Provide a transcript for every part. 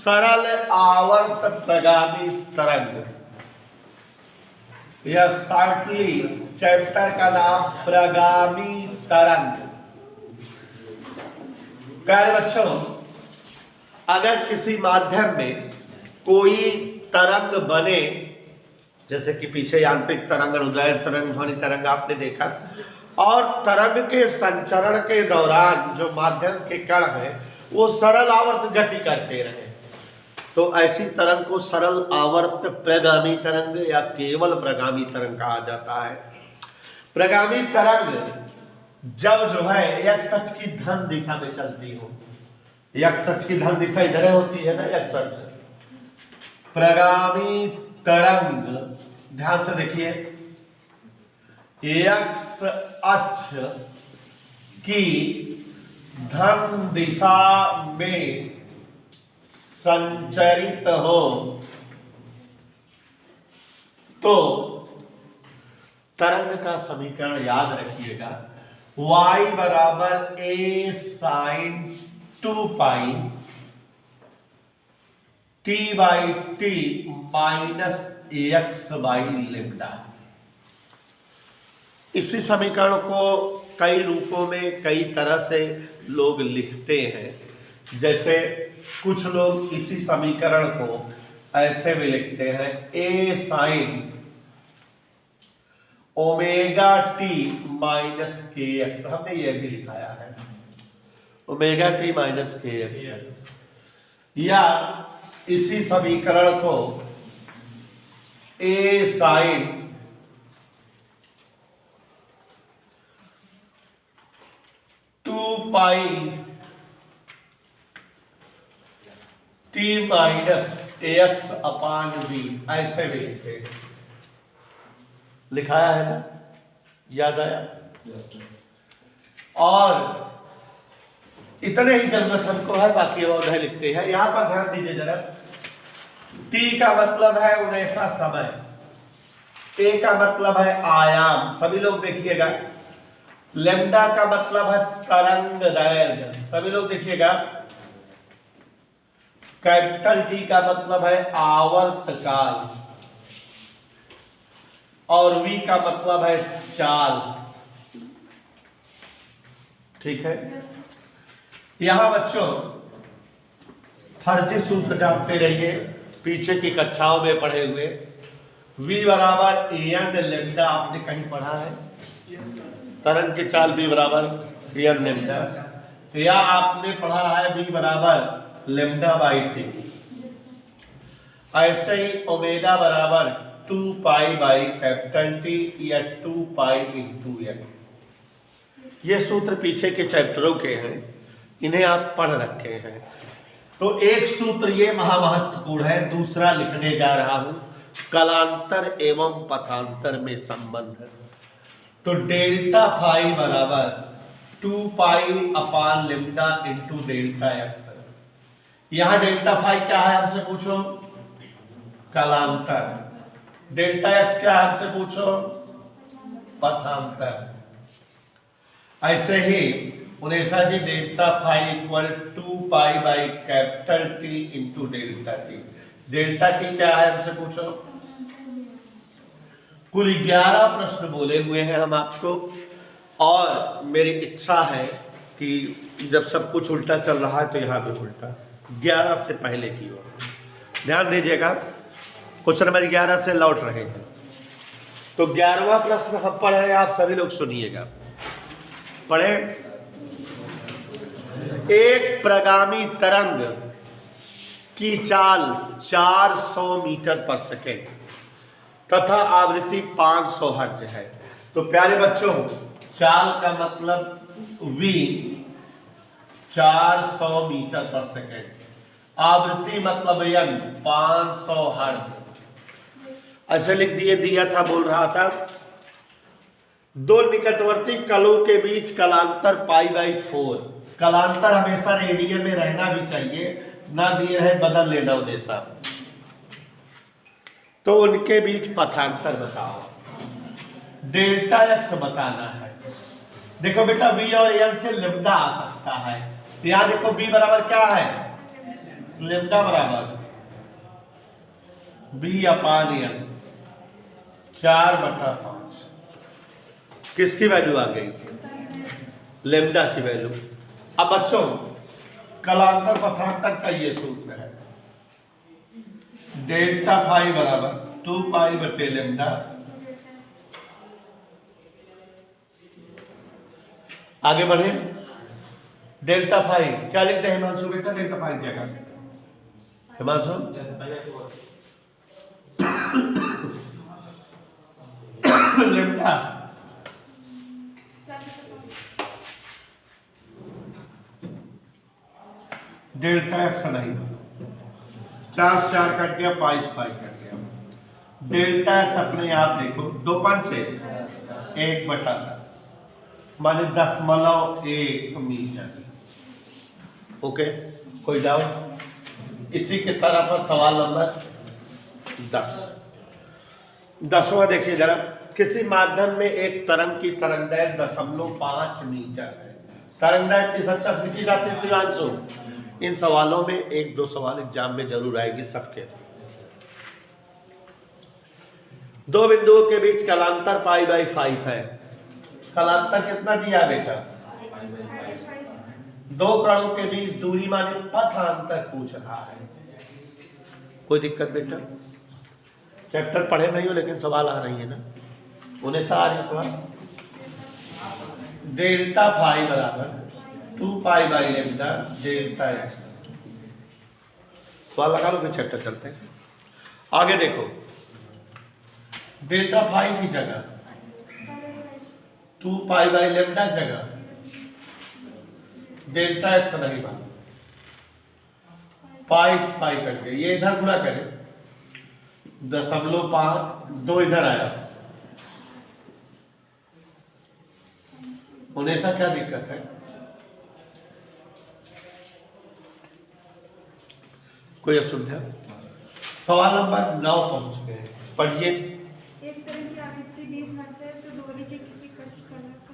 सरल आवर्त प्रगामी तरंग। यह शॉर्टली चैप्टर का नाम प्रगामी तरंग। प्यारे बच्चों, अगर किसी माध्यम में कोई तरंग बने, जैसे कि पीछे यांत्रिक तरंग, उदय तरंग, ध्वनि तरंग आपने देखा, और तरंग के संचरण के दौरान जो माध्यम के कण है वो सरल आवर्त गति करते रहे, तो ऐसी तरंग को सरल आवर्त प्रगामी तरंग या केवल प्रगामी तरंग कहा जाता है। प्रगामी तरंग जब जो है एक्स अक्ष की धन दिशा में चलती हो, एक्स अक्ष की धन दिशा इधर होती है ना, एक्स अक्ष। प्रगामी तरंग ध्यान से देखिए, एक्स अक्ष की धन दिशा में संचरित हो तो तरंग का समीकरण याद रखिएगा, y बराबर a sin 2 pi t by T minus x by lambda. इसी समीकरण को कई रूपों में कई तरह से लोग लिखते हैं। जैसे कुछ लोग इसी समीकरण को ऐसे भी लिखते हैं, a sine omega t minus k x. हमने ये भी लिखाया है, omega t minus k x. या इसी समीकरण को a sine two pi t minus x upon b ऐसे भी लिखते हैं। लिखाया है ना, याद आया? और इतने ही जरूरत हमको है, बाकी और है लिखते हैं। यहां पर ध्यान दीजिए जरा, टी का मतलब है उन्नेसा समय, ए का मतलब है आयाम, सभी लोग देखिएगा। लेम्डा का मतलब है तरंग दैर्घ्य, सभी लोग देखिएगा। कैपिटल टी का मतलब है आवर्त काल, और वी का मतलब है चाल। ठीक है, यहां बच्चों फर्जी सूत्र जानते रहिए, पीछे की कक्षाओं में पढ़े हुए। v बराबर एन लेम्डा आपने कहीं पढ़ा है, तरंग की चाल v बराबर एन लेम्डा, या आपने पढ़ा है v बराबर लेम्डा बाई टी। ऐसे ही ओमेगा बराबर 2 पाई बाई कैपिटल टी या 2 पाई इंटू एन। ये सूत्र पीछे के चैप्टरों के हैं, इन्हें आप पढ़ रखे हैं। तो एक सूत्र ये महामहत्वपूर्ण है। दूसरा लिखने जा रहा हूं, कलांतर एवं पथांतर में संबंध। तो डेल्टा फाई बराबर 2 पाई अपान लेम्डा इंटू डेल्टा एक्स। यहां डेल्टा फाई क्या है हमसे पूछो, कलांतर। डेल्टा एक्स क्या है हमसे पूछो, पथांतर। ऐसे ही उनेसा जी delta phi equal 2 pi by capital T into delta T. Delta T क्या है हमसे पूछो। कुल 11 प्रश्न बोले हुए हैं हम आपको, और मेरी इच्छा है कि जब सब कुछ उल्टा चल रहा है तो यहां भी उल्टा, 11 से पहले की ओर ध्यान दीजिएगा। क्वेश्चन नंबर 11 से लौट रहे हैं। तो 11वां प्रश्न हम पढ़ रहे हैं, आप सभी लोग सुनिएगा। पढ़े, एक प्रगामी तरंग की चाल 400 मीटर पर सेकेंड तथा आवृत्ति 500 हर्ट्ज है। तो प्यारे बच्चों, चाल का मतलब v 400 मीटर पर सेकेंड, आवृत्ति मतलब n 500 हर्ट्ज। ऐसे लिख दिया था, बोल रहा था दो निकटवर्ती कलों के बीच कलांतर पाई बाई 4। कलांतर हमेशा रेडियन में रहना भी चाहिए, ना दिए रहे बदल लेना उन्हें। तो उनके बीच पथांतर बताओ, डेल्टा एक्स बताना है। देखो बेटा, v और n से लेम्डा आ सकता है। यहां देखो b बराबर क्या है, लेमडा बराबर B/N 4/5। किसकी वैल्यू आ गई? लेमडा की वैल्यू। अब बच्चों कलांतर पथांतर का ये सूत्र है, डेल्टा फाई बराबर 2 पाई बटे लेमडा। आगे बढ़े, डेल्टा फाई क्या लिखते हैं हिमांशु बेटा? डेल्टा फाई क्या करते हैं हिमांशु? लेमडा डेल्टा एक्स नहीं, 4 से 4 कट गया, पाई से पाई कट गया। डेल्टा एक्स अपने आप देखो, 2 पंचे 1/10 माने 0.1 मीटर। ओके, कोई डाउट? इसी के तरह पर सवाल नंबर 10वां देखिए जरा। किसी माध्यम में एक तरंग की तरंगदैर्घ्य 0.5 मीटर है। तरंगदैर्घ्य किस अच्छा से लिखी जाती है शिवांशु? इन सवालों में 1-2 सवाल एग्जाम में जरूर आएगी सबके। दो बिंदुओं के बीच कलांतर π/5 है। कलांतर कितना दिया बेटा? 2 कणों के बीच दूरी माने पथांतर पूछ रहा है। कोई दिक्कत बेटा? चैप्टर पढ़े नहीं हो लेकिन सवाल आ रही है ना, उन्हें से आ रही सवाल। डेल्टा फाई बराबर 2 पाई लेमडा डेल्टा एक्स। सवाल लगा लो, फिर चैप्टर चलते हैं। आगे देखो, डेल्टा फाई की जगह 2 पाई लेमडा जगह डेल्टा एक्स नहीं बना, पाई से पाई कट गए। ये इधर गुणा करें 0.5, 2 इधर आया। उन्हें सा क्या दिक्कत है? कोई असुविधा? सवाल नंबर 9 पहुंच गए, पढ़िए। एक तरह की आवृत्ति 20 हर्ट्ज है तो डोरी के किसी कट कलर का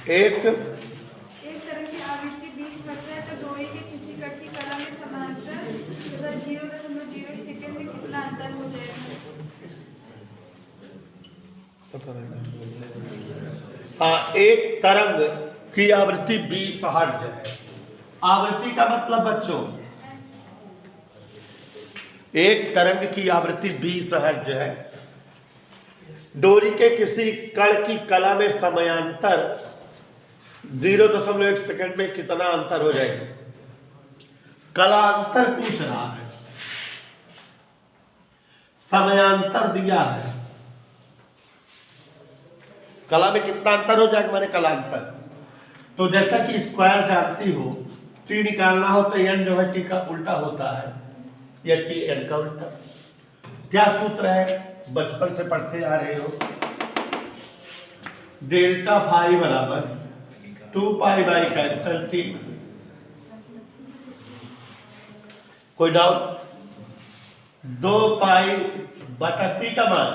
एक तरह की आवृत्ति 20 हर्ट्ज है तो डोरी के किसी कट की कला में समांतर तथा 0.0 सेकंड में कितना अंतर हो जाएगा? हाँ, एक तरंग की आवृत्ति 20 हर्ट्ज है। आवृत्ति का मतलब बच्चों, एक तरंग की आवृत्ति 20 हर्ट्ज है। डोरी के किसी कण की कला में समयांतर 0.1 सेकंड में कितना अंतर हो जाएगा? कलांतर पूछ रहा है, समयांतर दिया है। कला में कितना अंतर हो जाएगा माने कलांतर। तो जैसा कि स्क्वायर जानती हो, टी निकालना हो तो एन जो है टी का उल्टा होता है, या टी एन का उल्टा। क्या सूत्र है? बचपन से पढ़ते आ रहे हो, डेल्टा फाई बराबर 2 पाई बाई कैपिटल टी। कोई डाउट? 2 पाई बटा टी का मान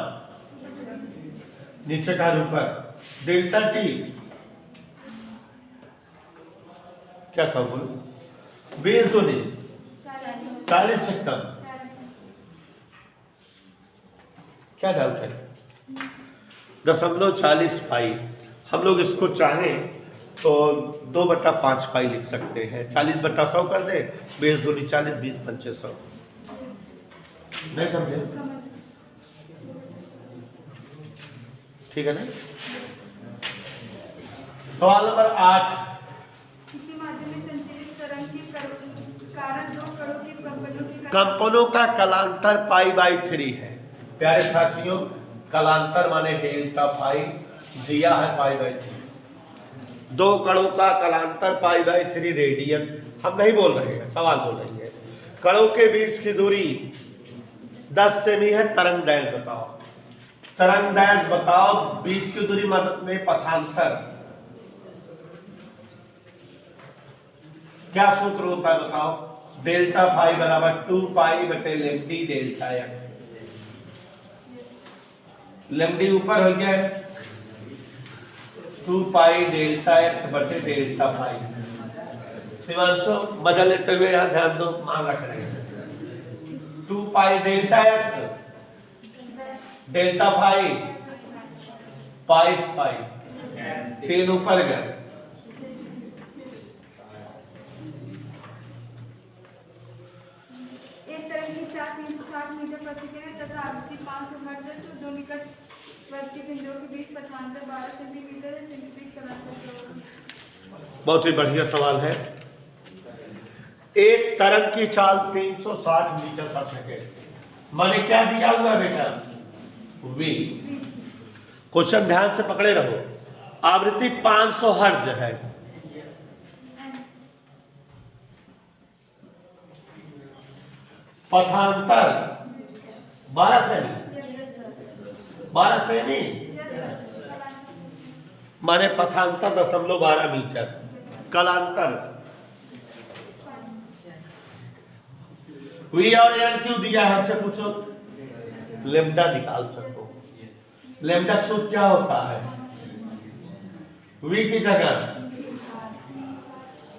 नीचे का ऊपर, डेल्टा टी क्या था बोलो? 20 दूनी 40 से कम। क्या डाउट है? 0.40 पाई। हम लोग इसको चाहें तो 2/5 पाई लिख सकते हैं। 40/100 कर दे, 20 दूनी 40, 20 पंचे 100। नहीं समझे? ठीक है ना? सवाल नंबर 8। किसी माध्यम में संचरित तरंग के कारण 2 कणों के कंपनों का कलांतर π/3 है। प्यारे साथियों, कलांतर माने डेल्टा फाई, दिया है π/3। 2 कणों का कलांतर π/3 रेडियन। हम नहीं बोल रहे हैं, सवाल बोल रही है। कणों के बीच की दूरी 10 सेमी है। तरंगदैर्घ्य बताओ। तरंगदैर्घ्य बताओ, बीच की दूरी में पथांतर क्या सूत्र होता है बताओ? डेल्टा फाई बराबर 2 पाई बटे लेमडी डेल्टा एक्स। लेमडी ऊपर हो गया है, 2 पाई डेल्टा एक्स बटे डेल्टा फाई। शिवांशु बदल लेते हुए यहाँ ध्यान दो, मान रख रहे हैं 2 pi delta x delta phi pi pi 3 ऊपर गए। एक तरंग की चाल 360 मीटर प्रति सेकंड है तथा आवृत्ति 500 हर्ट्ज है। तो दो निकटवर्ती बिंदुओं के बीच पथांतर 12 सेंटीमीटर है। सेंटीमीटर कलांतर। बहुत ही बढ़िया सवाल है। एक तरंग की चाल 360 मीटर पर सेकेंड, माने क्या दिया हुआ बेटा? v। क्वेश्चन ध्यान से पकड़े रहो। आवृत्ति 500 हर्ट्ज है, पथांतर 12 सेमी, 12 सेमी माने पथांतर 0.12 मीटर, कलांतर V और n क्यों दिया है हमसे पूछो? लेम्डा निकाल सको। लेम्डा सूत्र क्या होता है? V की जगह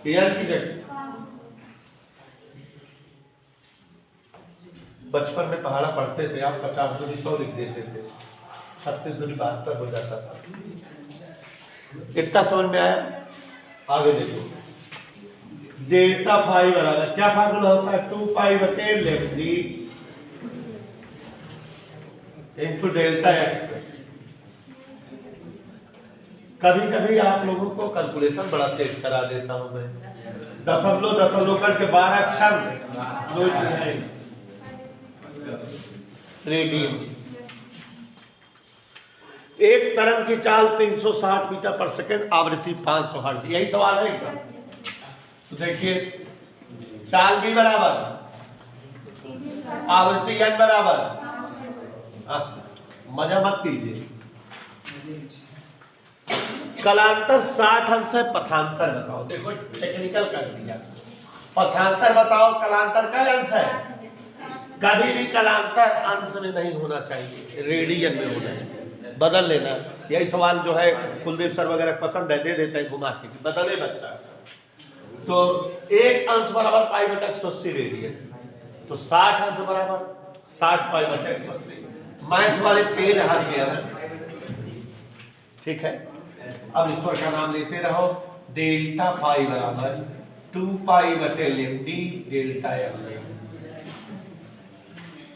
n की जगह। बचपन में पहाड़ा पढ़ते थे आप, 50 दूनी 100 लिख देते थे, 36 दूनी 72 हो जाता था। इतना समझ में आया? आगे देखो, डेल्टा फाई बराबर क्या फार्मूला होता है? 2 पाई बटे लेम्डी इनटू डेल्टा एक्स। कभी कभी आप लोगों को कैलकुलेशन बड़ा तेज करा देता हूं मैं। दशमलव करके 12 अक्षर रेडियन। एक तरंग की चाल 360 मीटर पर सेकंड, आवृत्ति 500 हर्ट्ज। यही सवाल है एकदम। तो देखिए, चाल भी बराबर, आवृत्ति n बराबर। मजा मत कीजिए। कलांतर 60 अंश है, पथांतर बताओ। देखो टेक्निकल कर दिया। पथांतर बताओ, कलांतर का अंश है। कभी भी कलांतर अंश में नहीं होना चाहिए, रेडियन में होना चाहिए। बदल लेना। यही सवाल जो है कुलदीप सर वगैरह पसंद है, दे देते हैं घुमा के, बदले बच्चा। तो एक अंश बराबर पाई बटा 180 रेडियन, तो 60 अंश बराबर 60 पाई बटा 180। मैथ वाले तेज हार गया ना, ठीक है। अब ईश्वर का नाम लेते रहो। डेल्टा पाई बराबर 2 पाई बटे लेम्डी डेल्टा एक्स।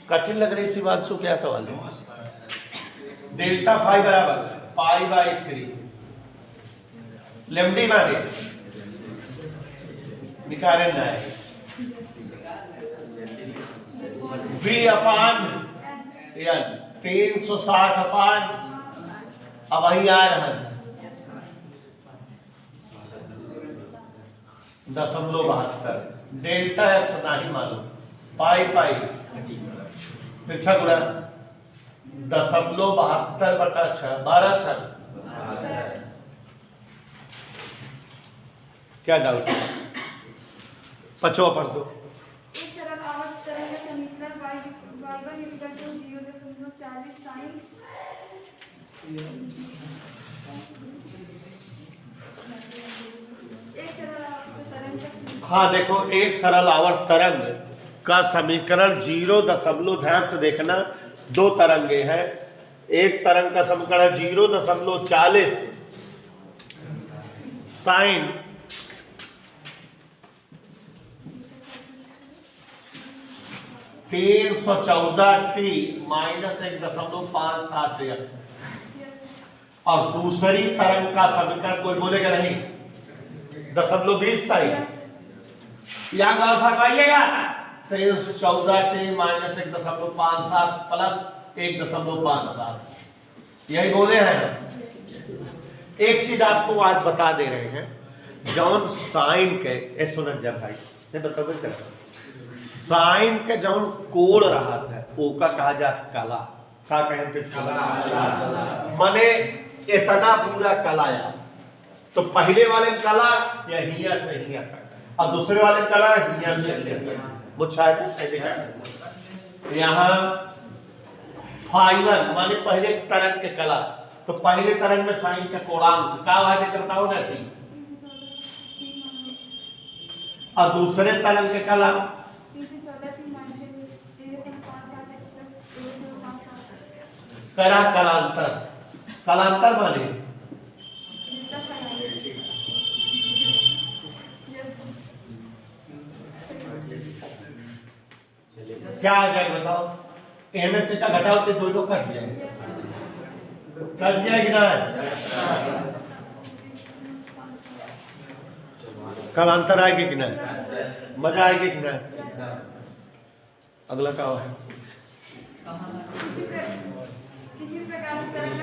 कठिन लग रही शिवांशु, क्या सवाल है? डेल्टा पाई बराबर पाई बाई 3, लेम्डी माने निकाले ना है v अपान n 360 अपान, अब वही आ रहा है 0.72। डेल्टा एक्स नहीं मालूम, पाई पाई पीछा गुड़ा 0.72 बटा 6, 12 6। क्या डाउट है? पचवा पढ़ दो। एक सरल आवर्त तरंग का समीकरण y1 0.40 sin। एक सरल आवर्त तरंग का, हाँ देखो, एक सरल आवर्त तरंग का समीकरण 0. ध्यान से देखना, दो तरंगे हैं। एक तरंग का समीकरण 0.40 साइन 314t माइनस 1.57 x, और दूसरी तरंग का समीकरण कोई बोलेगा नहीं, 0.20 साइन। यहां गौर फरमाइएगा, 314t माइनस 1.57 प्लस 1.57, यही बोले हैं। एक चीज आपको आज बता दे रहे हैं, जौन साइन के सुनन जब भाई बताओ, साइन के जौन कोण रहा था ओका कहा जाता कला। का कहते मने इतना पूरा कलाया, तो पहले वाले कला या हिया से हिया और दूसरे वाले कला हिया से मुझा। यहाँ फाइबर माने पहले तरंग के कला तो पहले तरंग में साइन का कोणांक का वादे करता हो ना सी, और दूसरे तरंग के कला 314 करा कलांतर, कलांतर माने क्या आ जाएगा बताओ, ए में से का घटाओ के दोनों कट जाए, कट जाएगी ना, कलांतर आएगी कि ना, मजा आएगी कि ना। अगला क्या है?